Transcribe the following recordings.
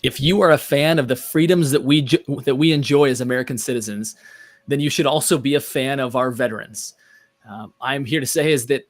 If you are a fan of the freedoms that we enjoy as American citizens, then you should also be a fan of our veterans. I'm here to say is that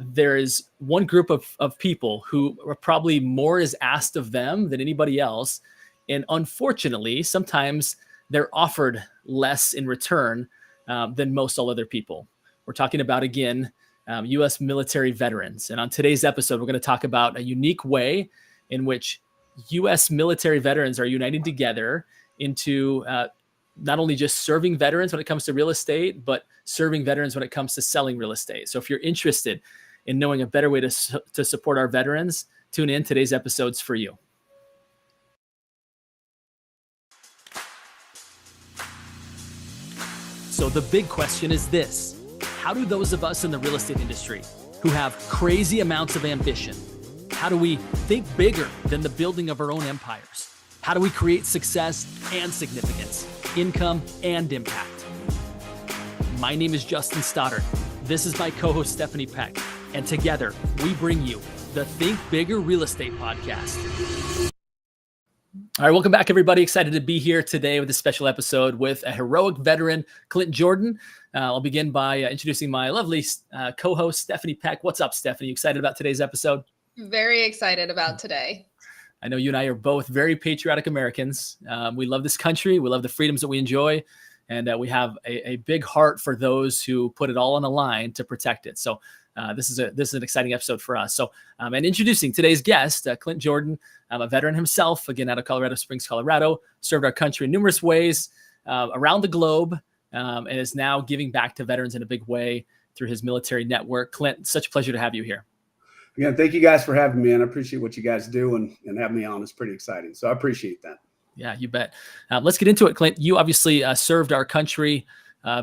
there is one group of people who are probably more is asked of them than anybody else. And unfortunately, sometimes they're offered less in return than most all other people. We're talking about, again, U.S. military veterans. And on today's episode, we're going to talk about a unique way in which U.S. military veterans are uniting together into not only just serving veterans when it comes to real estate, but serving veterans when it comes to selling real estate. So if you're interested in knowing a better way to support our veterans, tune in. Today's episode's for you. So the big question is this: how do those of us in the real estate industry who have crazy amounts of ambition, how do we think bigger than the building of our own empires? How do we create success and significance, income and impact? My name is Justin Stoddard. This is my co-host Stephanie Peck. And together we bring you the Think Bigger Real Estate Podcast. All right, welcome back, everybody. Excited to be here today with a special episode with a heroic veteran, Clint Jordan. I'll begin by introducing my lovely co-host, Stephanie Peck. What's up, Stephanie? You excited about today's episode? Very excited about today. I know you and I are both very patriotic Americans. We love this country. We love the freedoms that we enjoy. And we have a big heart for those who put it all on the line to protect it. So this is an exciting episode for us. So, and introducing today's guest, Clint Jordan, a veteran himself, again, out of Colorado Springs, Colorado, served our country in numerous ways around the globe, and is now giving back to veterans in a big way through his military network. Clint, such a pleasure to have you here. Again, thank you guys for having me, and I appreciate what you guys do and having me on. It's pretty exciting. So I appreciate that. Yeah, you bet. Let's get into it, Clint. You obviously served our country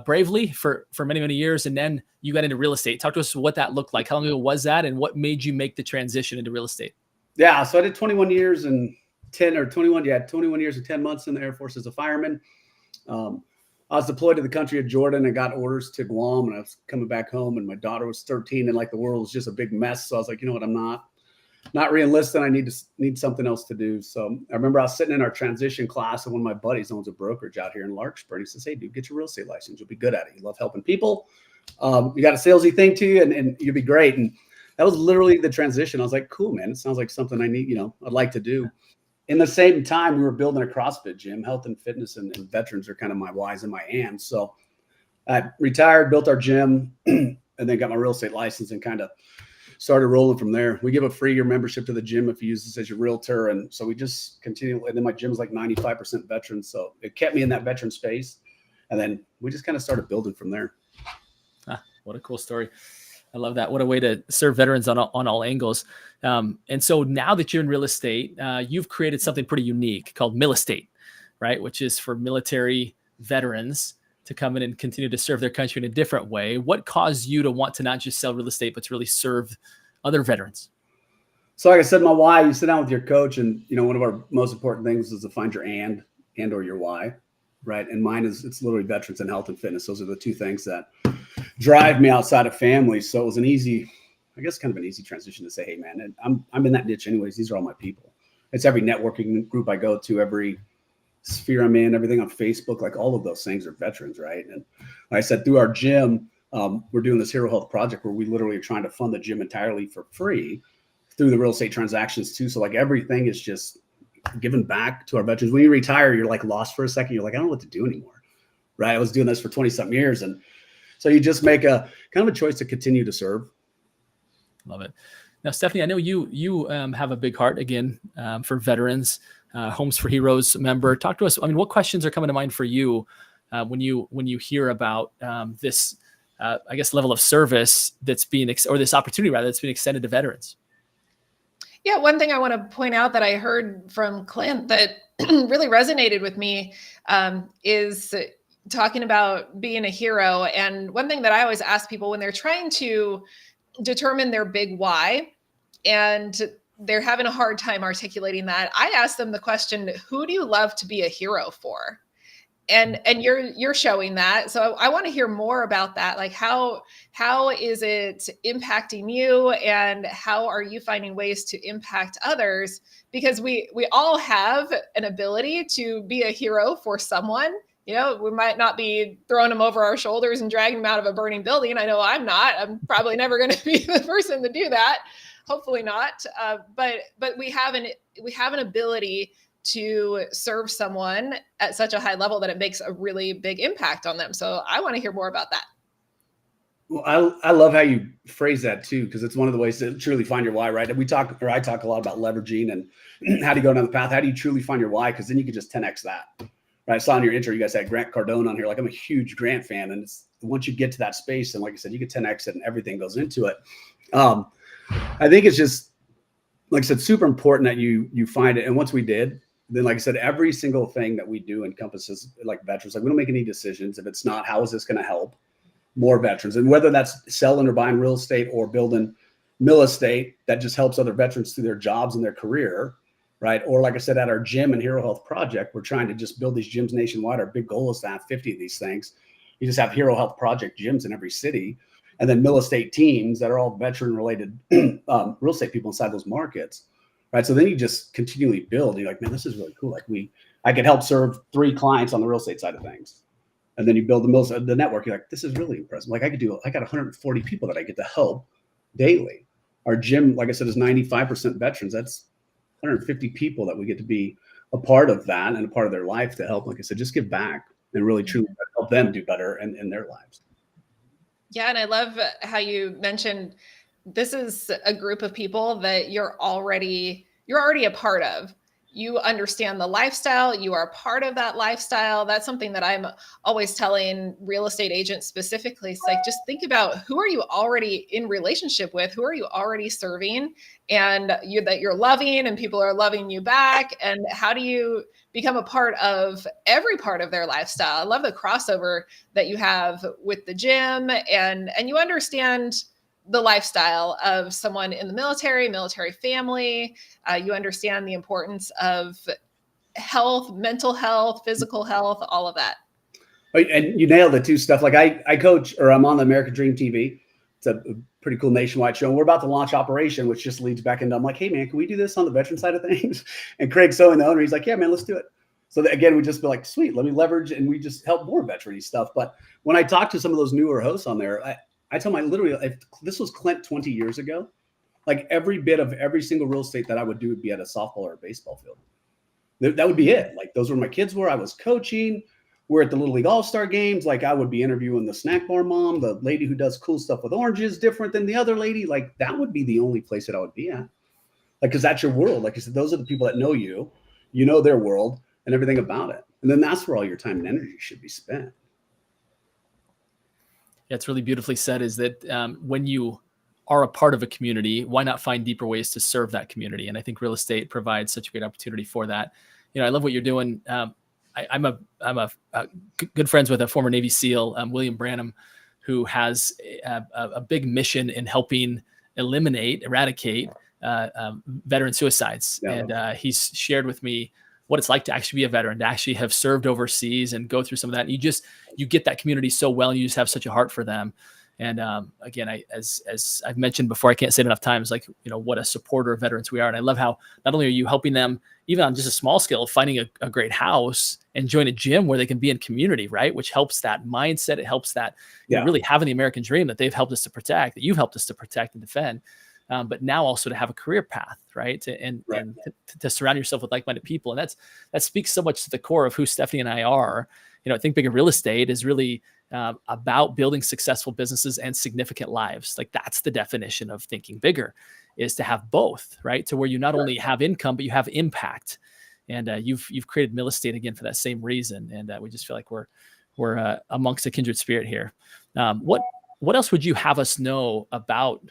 bravely for many, many years, and then you got into real estate. Talk to us what that looked like. How long ago was that, and what made you make the transition into real estate? Yeah, so I did 21 years and 21 years and 10 months in the Air Force as a fireman. I was deployed to the country of Jordan and got orders to Guam, and I was coming back home, and my daughter was 13, and like the world was just a big mess. So I was like, you know what, I'm not re-enlisting. I need something else to do. So I remember I was sitting in our transition class, and one of my buddies owns a brokerage out here in Larkspur. And he says, "Hey, dude, get your real estate license. You'll be good at it. You love helping people. You got a salesy thing to you, and you'll be great." And that was literally the transition. I was like, cool, man. It sounds like something I need, I'd like to do. In the same time, we were building a CrossFit gym. Health and fitness and veterans are kind of my whys and my ands. So I retired, built our gym, and then got my real estate license and kind of started rolling from there. We give a free year membership to the gym if you use this as your realtor. And so we just continue. And then my gym is like 95% veterans. So it kept me in that veteran space. And then we just kind of started building from there. What a cool story. I love that. What a way to serve veterans on all angles. And so now that you're in real estate, you've created something pretty unique called Milestate, right? Which is for military veterans to come in and continue to serve their country in a different way. What caused you to want to not just sell real estate, but to really serve other veterans? So like I said, my why, you sit down with your coach, and one of our most important things is to find your and or your why, right? And mine it's literally veterans and health and fitness. Those are the two things that drive me outside of family. So it was an easy transition to say, hey man, I'm in that niche anyways. These are all my people. It's every networking group I go to, every sphere I'm in, everything on Facebook, like all of those things are veterans, right? And like I said, through our gym, we're doing this Hero Health project where we literally are trying to fund the gym entirely for free through the real estate transactions too. So like everything is just given back to our veterans. When you retire, you're like lost for a second. You're like, I don't know what to do anymore, right? I was doing this for 20 something years. And so you just make a kind of a choice to continue to serve. Love it. Now, Stephanie, I know you have a big heart again for veterans, Homes for Heroes member. Talk to us. I mean, what questions are coming to mind for you when you hear about this, I guess, level of service that's being, or this opportunity rather, that's being extended to veterans? Yeah, one thing I want to point out that I heard from Clint that really resonated with me is talking about being a hero. And one thing that I always ask people when they're trying to determine their big why and they're having a hard time articulating that, I ask them the question, who do you love to be a hero for? and you're showing that. So I want to hear more about that. Like how is it impacting you, and how are you finding ways to impact others? Because we all have an ability to be a hero for someone. You know, we might not be throwing them over our shoulders and dragging them out of a burning building. I know I'm not. I'm probably never going to be the person to do that. Hopefully not. But we have an ability to serve someone at such a high level that it makes a really big impact on them. So I want to hear more about that. Well, I love how you phrase that too, because it's one of the ways to truly find your why, right? And I talk a lot about leveraging and how do you go down the path? How do you truly find your why? Because then you can just 10x that. Right? I saw in your intro, you guys had Grant Cardone on here. Like, I'm a huge Grant fan, and once you get to that space, and like I said, you get 10x it, and everything goes into it. I think it's just, like I said, super important that you find it. And once we did, then like I said, every single thing that we do encompasses like veterans. Like, we don't make any decisions if it's not, how is this going to help more veterans? And whether that's selling or buying real estate or building mill estate that just helps other veterans through their jobs and their career, right? Or like I said, at our gym and Hero Health Project, we're trying to just build these gyms nationwide. Our big goal is to have 50 of these things. You just have Hero Health Project gyms in every city, and then mill estate teams that are all veteran related real estate people inside those markets. Right. So then you just continually build. You're like, man, this is really cool. Like, I could help serve 3 clients on the real estate side of things. And then you build the network. You're like, this is really impressive. Like, I got 140 people that I get to help daily. Our gym, like I said, is 95% veterans. That's 150 people that we get to be a part of that and a part of their life to help, like I said, just give back and really truly help them do better in their lives. Yeah. And I love how you mentioned this is a group of people that you're already a part of. You understand the lifestyle. You are part of that lifestyle. That's something that I'm always telling real estate agents specifically. It's like, just think about, who are you already in relationship with? Who are you already serving? And that you're loving, and people are loving you back. And how do you become a part of every part of their lifestyle? I love the crossover that you have with the gym, and you understand the lifestyle of someone in the military family. You understand the importance of health, mental health, physical health, all of that. And you nailed it too, Steph. Like, I coach, or I'm on the American Dream TV. It's a pretty cool nationwide show. And we're about to launch Operation, which just leads back into, I'm like, hey man, can we do this on the veteran side of things? And Craig's the owner. He's like, yeah, man, let's do it. So that, again, we just be like, sweet, let me leverage, and we just help more veteran stuff. But when I talk to some of those newer hosts on there, I tell them, literally, if this was Clint 20 years ago, like, every bit of every single real estate that I would do would be at a softball or a baseball field. That would be it. Like, those were my kids were. I was coaching. We're at the Little League All-Star games. Like, I would be interviewing the snack bar mom, the lady who does cool stuff with oranges, different than the other lady. Like, that would be the only place that I would be at. Like, because that's your world. Like I said, those are the people that know you, you know their world and everything about it. And then that's where all your time and energy should be spent. Yeah, it's really beautifully said, is that when you are a part of a community, why not find deeper ways to serve that community? And I think real estate provides such a great opportunity for that. You know, I love what you're doing. I'm good friends with a former Navy SEAL, William Branham, who has a big mission in helping eradicate veteran suicides. Yeah. And he's shared with me what it's like to actually be a veteran, to actually have served overseas and go through some of that. And you get that community so well, and you just have such a heart for them. And again, as I've mentioned before, I can't say it enough times, like, you know, what a supporter of veterans we are. And I love how not only are you helping them, even on just a small scale, finding a great house and join a gym where they can be in community, right? Which helps that mindset. It helps that you know, really having the American dream that they've helped us to protect, that you've helped us to protect and defend. But now also to have a career path, right? To surround yourself with like-minded people. And that speaks so much to the core of who Stephanie and I are. You know, I think Bigger Real Estate is really about building successful businesses and significant lives. Like, that's the definition of thinking bigger, is to have both, right? To where you not only have income, but you have impact. And you've created Mill Estate again for that same reason. And we just feel like we're amongst a kindred spirit here. What else would you have us know about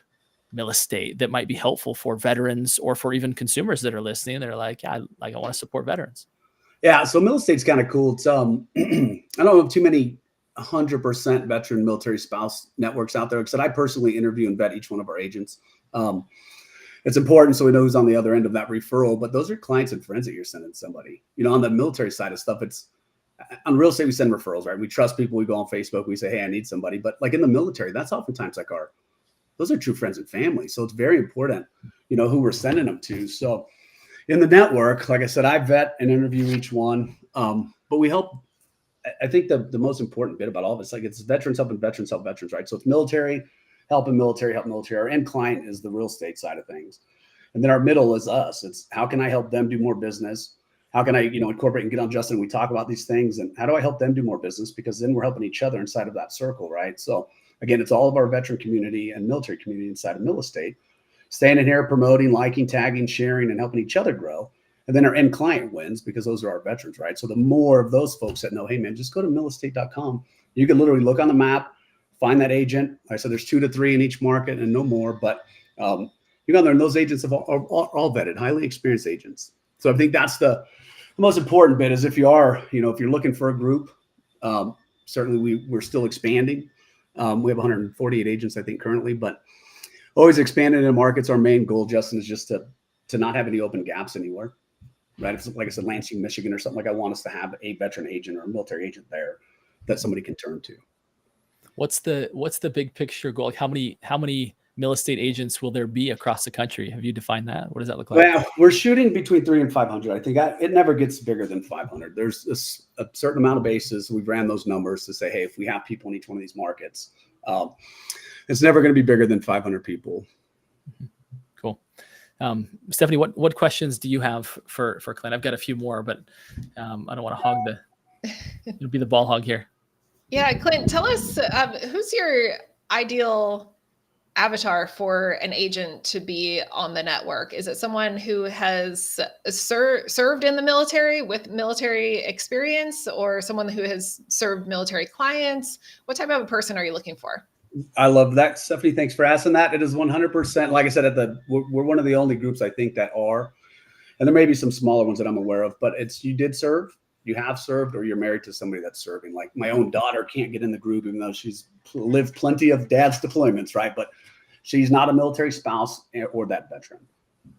Mill Estate that might be helpful for veterans, or for even consumers that are listening? They're like, yeah, I want to support veterans. Yeah. So Mill Estate's kind of cool. It's I don't have too many 100% veteran military spouse networks out there, because I personally interview and vet each one of our agents. It's important so we know who's on the other end of that referral, but those are clients and friends that you're sending somebody. You know, on the military side of stuff, it's On real estate, we send referrals, right? We trust people. We go on Facebook. We say, hey, I need somebody. But like in the military, that's oftentimes like those are true friends and family. So it's very important, who we're sending them to. So in the network, like I said, I vet and interview each one. But we help. I think the most important bit about all of it's like it's veterans helping veterans help veterans, right? So it's military helping military help military. Our end client is the real estate side of things. And then our middle is us. It's how can I help them do more business? How can I, incorporate and get on Justin? We talk about these things and how do I help them do more business? Because then we're helping each other inside of that circle, right? So again, it's all of our veteran community and military community inside of Mill Estate, staying in here, promoting, liking, tagging, sharing, and helping each other grow. And then our end client wins because those are our veterans, right? So the more of those folks that know, hey man, just go to millestate.com. You can literally look on the map, find that agent. Like I said, there's 2 to 3 in each market and no more, but you go there and those agents are all vetted, highly experienced agents. So I think that's the most important bit is if you are, if you're looking for a group, certainly we're still expanding. We have 148 agents, I think, currently, but always expanding in markets. Our main goal, Justin, is just to not have any open gaps anywhere, right? If, like I said, Lansing, Michigan or something, like I want us to have a veteran agent or a military agent there that somebody can turn to. What's the big picture goal? Like how many Mill Estate agents will there be across the country? Have you defined that? What does that look like? Well, we're shooting between 300 and 500. I think it never gets bigger than 500. There's a certain amount of bases. We've ran those numbers to say, hey, if we have people in each one of these markets, it's never going to be bigger than 500 people. Cool. Stephanie, what questions do you have for Clint? I've got a few more, but I don't want to hog it'll be the ball hog here. Yeah, Clint, tell us who's your ideal avatar for an agent to be on the network? Is it someone who has served in the military with military experience, or someone who has served military clients? What type of a person are you looking for? I love that, Stephanie. Thanks for asking that. It is 100%. Like I said, we're one of the only groups I think that are, and there may be some smaller ones that I'm aware of, but it's you did serve, you have served, or you're married to somebody that's serving. Like my own daughter can't get in the group, even though she's lived plenty of dad's deployments, right? But she's not a military spouse or that veteran.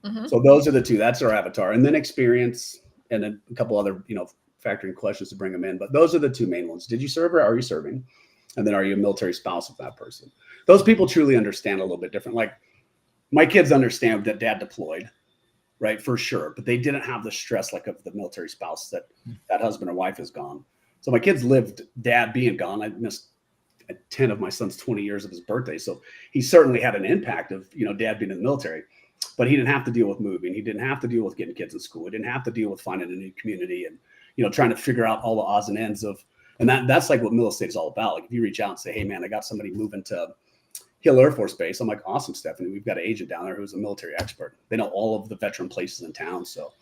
Mm-hmm. So those are the two. That's our avatar. And then experience and then a couple other, factoring questions to bring them in. But those are the two main ones. Did you serve or are you serving? And then are you a military spouse of that person? Those people truly understand a little bit different. Like my kids understand that dad deployed, right? For sure. But they didn't have the stress like of the military spouse that husband or wife is gone. So my kids lived dad being gone. I missed 10 of my son's 20 years of his birthday. So he certainly had an impact of, dad being in the military, but he didn't have to deal with moving. He didn't have to deal with getting kids in school. He didn't have to deal with finding a new community and, trying to figure out all the odds and ends of, and that's like what Mill Estate is all about. Like if you reach out and say, hey man, I got somebody moving to Hill Air Force Base. I'm like, awesome, Stephanie. We've got an agent down there who's a military expert. They know all of the veteran places in town. So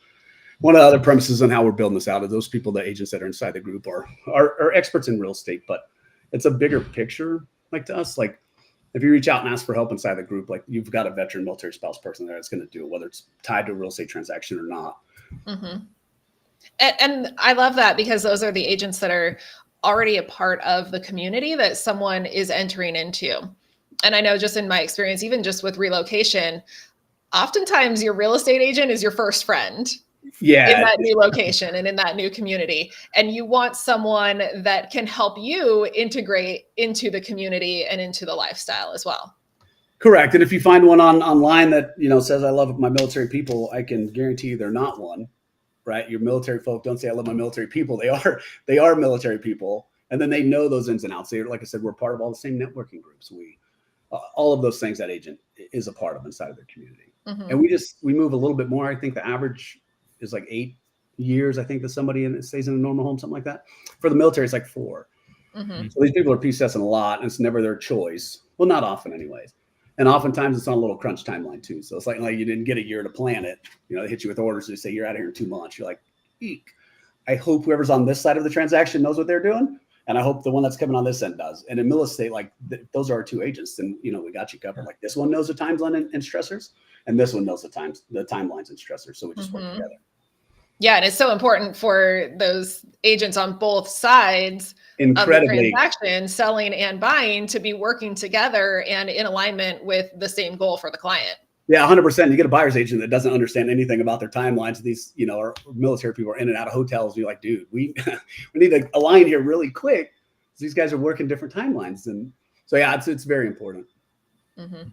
one of the other premises on how we're building this out is those people, the agents that are inside the group are experts in real estate, but it's a bigger picture, like to us. Like if you reach out and ask for help inside the group, like you've got a veteran military spouse person there that's going to do it, whether it's tied to a real estate transaction or not. Mm-hmm. And I love that because those are the agents that are already a part of the community that someone is entering into. And I know just in my experience, even just with relocation, oftentimes your real estate agent is your first friend. Yeah, in that new location and in that new community. And you want someone that can help you integrate into the community and into the lifestyle as well. Correct. And if you find one online that, says, I love my military people, I can guarantee you they're not one, right? Your military folk don't say, I love my military people. They are military people. And then they know those ins and outs. Like I said, we're part of all the same networking groups. All of those things that agent is a part of inside of their community. Mm-hmm. And we move a little bit more. I think the average is like 8 years, I think, that somebody stays in a normal home, something like that. For the military, it's like 4. Mm-hmm. So these people are PCSing a lot, and it's never their choice. Well, not often anyways. And oftentimes it's on a little crunch timeline too. So it's like you didn't get a year to plan it. They hit you with orders. They say, you're out of here in 2 months. You're like, eek. I hope whoever's on this side of the transaction knows what they're doing. And I hope the one that's coming on this end does. And in Mill Estate, those are our 2 agents. And, we got you covered. Like this one knows the timeline and stressors. And this one knows the timelines and stressors. So we just work together. Yeah, and it's so important for those agents on both sides of the transaction, selling and buying, to be working together and in alignment with the same goal for the client. Yeah, 100%. You get a buyer's agent that doesn't understand anything about their timelines. These, our military people are in and out of hotels. You're like, dude, we need to align here really quick. These guys are working different timelines, and so yeah, it's very important. Mm-hmm.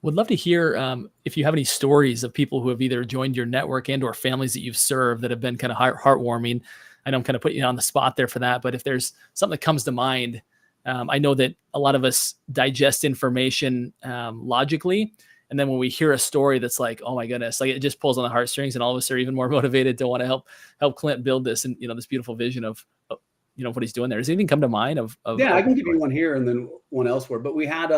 Would love to hear if you have any stories of people who have either joined your network and or families that you've served that have been kind of heartwarming. I know I'm kind of putting you on the spot there for that, but if there's something that comes to mind, I know that a lot of us digest information logically. And then when we hear a story that's like, oh my goodness, like it just pulls on the heartstrings, and all of us are even more motivated to want to help Clint build this and this beautiful vision of what he's doing there. Does anything come to mind of yeah, I can give you one here and then one elsewhere. But we had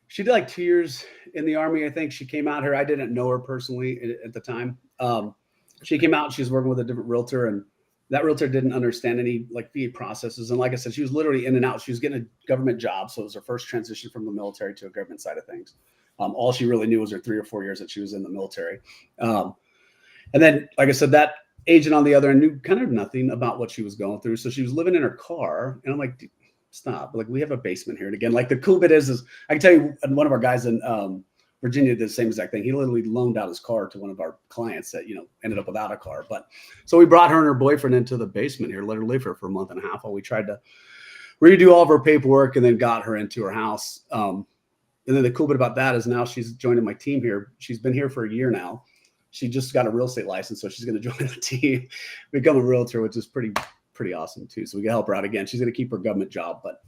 she did like 2 years in the Army. I think she came out here. I didn't know her personally at the time. She came out, she was working with a different realtor, and that realtor didn't understand any like VA processes. And like I said, she was literally in and out. She was getting a government job. So it was her first transition from the military to a government side of things. All she really knew was her 3 or 4 years that she was in the military. And then, like I said, that agent on the other end knew kind of nothing about what she was going through. So she was living in her car. And I'm like, stop. Like, we have a basement here. And again, like the cool bit is I can tell you, one of our guys in Virginia did the same exact thing. He literally loaned out his car to one of our clients that, ended up without a car. But so we brought her and her boyfriend into the basement here, let her live here for a month and a half while we tried to redo all of her paperwork, and then got her into her house. And then the cool bit about that is now she's joining my team here. She's been here for a year now. She just got a real estate license, so she's going to join the team, become a realtor, which is pretty awesome too. So we can help her out again. She's going to keep her government job, but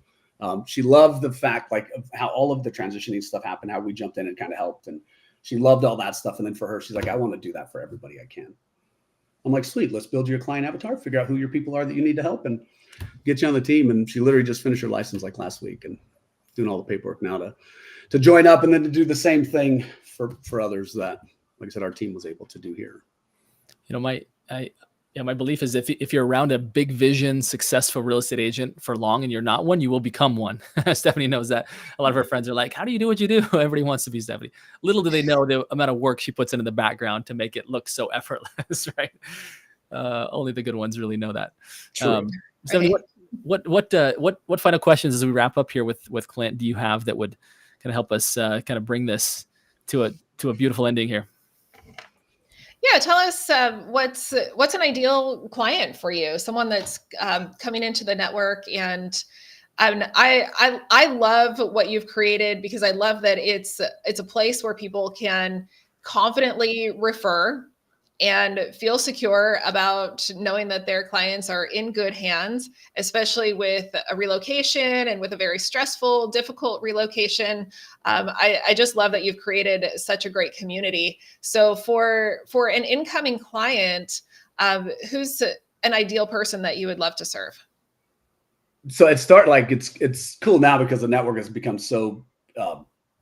she loved the fact of how all of the transitioning stuff happened, how we jumped in and kind of helped, and she loved all that stuff. And then for her, she's like, I want to do that for everybody I can. I'm like, sweet, let's build your client avatar, figure out who your people are that you need to help, and get you on the team. And she literally just finished her license like last week and doing all the paperwork now to join up, and then to do the same thing for others that, like I said, our team was able to do here. My belief is if you're around a big vision, successful real estate agent for long and you're not one, you will become one. Stephanie knows that. A lot of her friends are like, how do you do what you do? Everybody wants to be Stephanie. Little do they know the amount of work she puts into the background to make it look so effortless, right? Only the good ones really know that. Stephanie, what final questions as we wrap up here with Clint do you have that would kind of help us kind of bring this to a beautiful ending here? Yeah, tell us what's an ideal client for you? Someone that's coming into the network, and I love what you've created, because I love that it's a place where people can confidently refer and feel secure about knowing that their clients are in good hands, especially with a relocation and with a very stressful, difficult relocation. I just love that you've created such a great community. So for an incoming client, who's an ideal person that you would love to serve? So it's cool now because the network has become so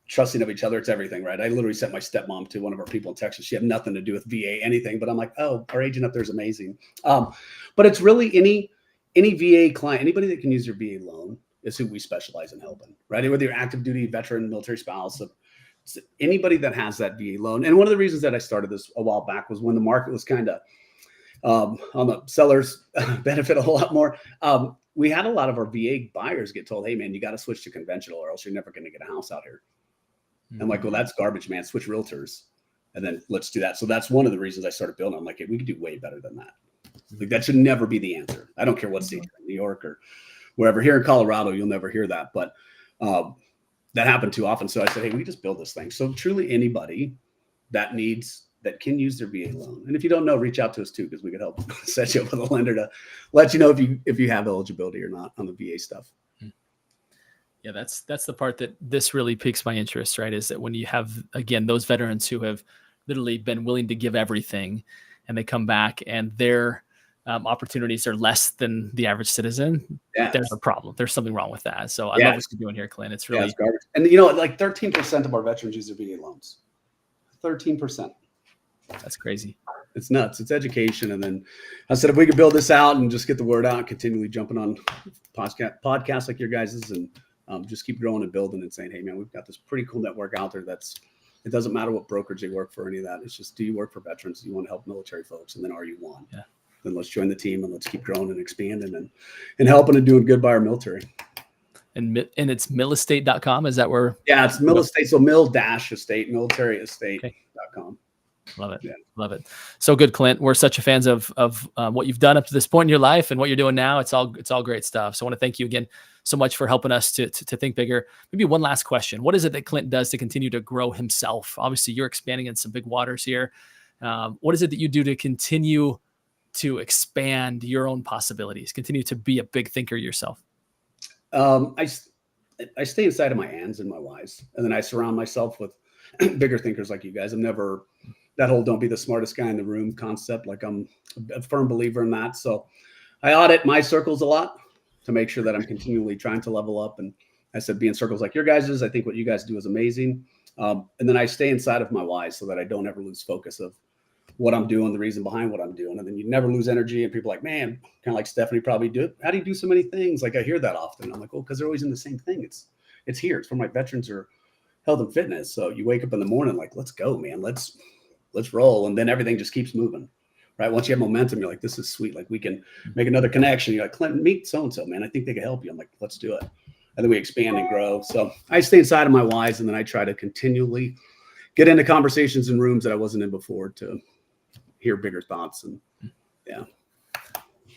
trusting of each other. It's everything, right? I literally sent my stepmom to one of our people in Texas. She had nothing to do with VA, anything, but I'm like, oh, our agent up there is amazing. But it's really any VA client, anybody that can use your VA loan is who we specialize in helping, right? Whether you're active duty, veteran, military spouse, anybody that has that VA loan. And one of the reasons that I started this a while back was when the market was kind of on the seller's benefit a whole lot more. We had a lot of our VA buyers get told, hey man, you got to switch to conventional or else you're never going to get a house out here. I'm like, well, that's garbage, man. Switch realtors, and then let's do that. So that's one of the reasons I started building. I'm like, hey, we could do way better than that. Like, that should never be the answer. I don't care what state, New York or wherever. Here in Colorado, you'll never hear that. But that happened too often. So I said, hey, we just build this thing. So truly anybody that can use their VA loan. And if you don't know, reach out to us too, because we could help set you up with a lender to let you know if you have eligibility or not on the VA stuff. Yeah, that's the part that this really piques my interest, right? Is that when you have, again, those veterans who have literally been willing to give everything, and they come back and their opportunities are less than the average citizen, there's a problem. There's something wrong with that. So I love what you're doing here, Clint. It's really garbage. And like 13% of our veterans use their VA loans. 13%. That's crazy. It's nuts. It's education. And then I said, if we could build this out and just get the word out, continually jumping on podcasts like your guys's, and just keep growing and building and saying, hey man, we've got this pretty cool network out there. It doesn't matter what brokerage they work for, any of that. It's just, do you work for veterans? Do you want to help military folks? And then are you one? Yeah. Then let's join the team and let's keep growing and expanding and helping and doing good by our military. And it's milestate.com. Is that where? Yeah, it's Mill Estate. So mill-estate, militaryestate.com. Love it. Yeah. Love it. So good, Clint. We're such a fans of what you've done up to this point in your life and what you're doing now. It's all great stuff. So I want to thank you again so much for helping us to think bigger. Maybe one last question. What is it that Clint does to continue to grow himself? Obviously, you're expanding in some big waters here. What is it that you do to continue to expand your own possibilities, continue to be a big thinker yourself? I stay inside of my ands and my whys, and then I surround myself with bigger thinkers like you guys. I'm never that whole "don't be the smartest guy in the room" concept. Like, I'm a firm believer in that. So I audit my circles a lot to make sure that I'm continually trying to level up. And I said, be in circles like your guys's. I think what you guys do is amazing. And then I stay inside of my whys so that I don't ever lose focus of what I'm doing, the reason behind what I'm doing. And then you never lose energy. And people are like, man, kind of like Stephanie probably do. How do you do so many things? Like, I hear that often. I'm like, well, because they're always in the same thing. It's here. It's from like veterans or health and fitness. So you wake up in the morning, like, let's go, man. Let's roll. And then everything just keeps moving, right? Once you have momentum, you're like, this is sweet. Like, we can make another connection. You're like, Clint, meet so-and-so, man. I think they can help you. I'm like, let's do it. And then we expand and grow. So I stay inside of my whys, and then I try to continually get into conversations in rooms that I wasn't in before to hear bigger thoughts. And yeah.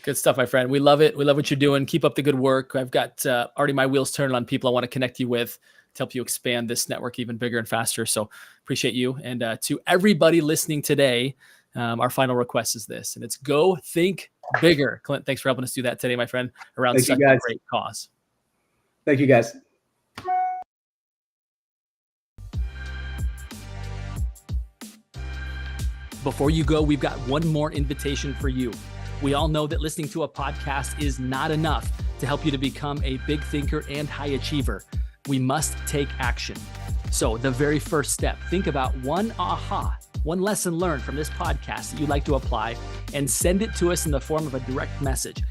Good stuff, my friend. We love it. We love what you're doing. Keep up the good work. I've got already my wheels turning on people I want to connect you with to help you expand this network even bigger and faster. So appreciate you. And to everybody listening today, our final request is this, and it's go think bigger. Clint, thanks for helping us do that today, my friend, around such a great cause. Thank you, guys. Before you go, we've got one more invitation for you. We all know that listening to a podcast is not enough to help you to become a big thinker and high achiever. We must take action. So the very first step, think about one lesson learned from this podcast that you'd like to apply, and send it to us in the form of a direct message.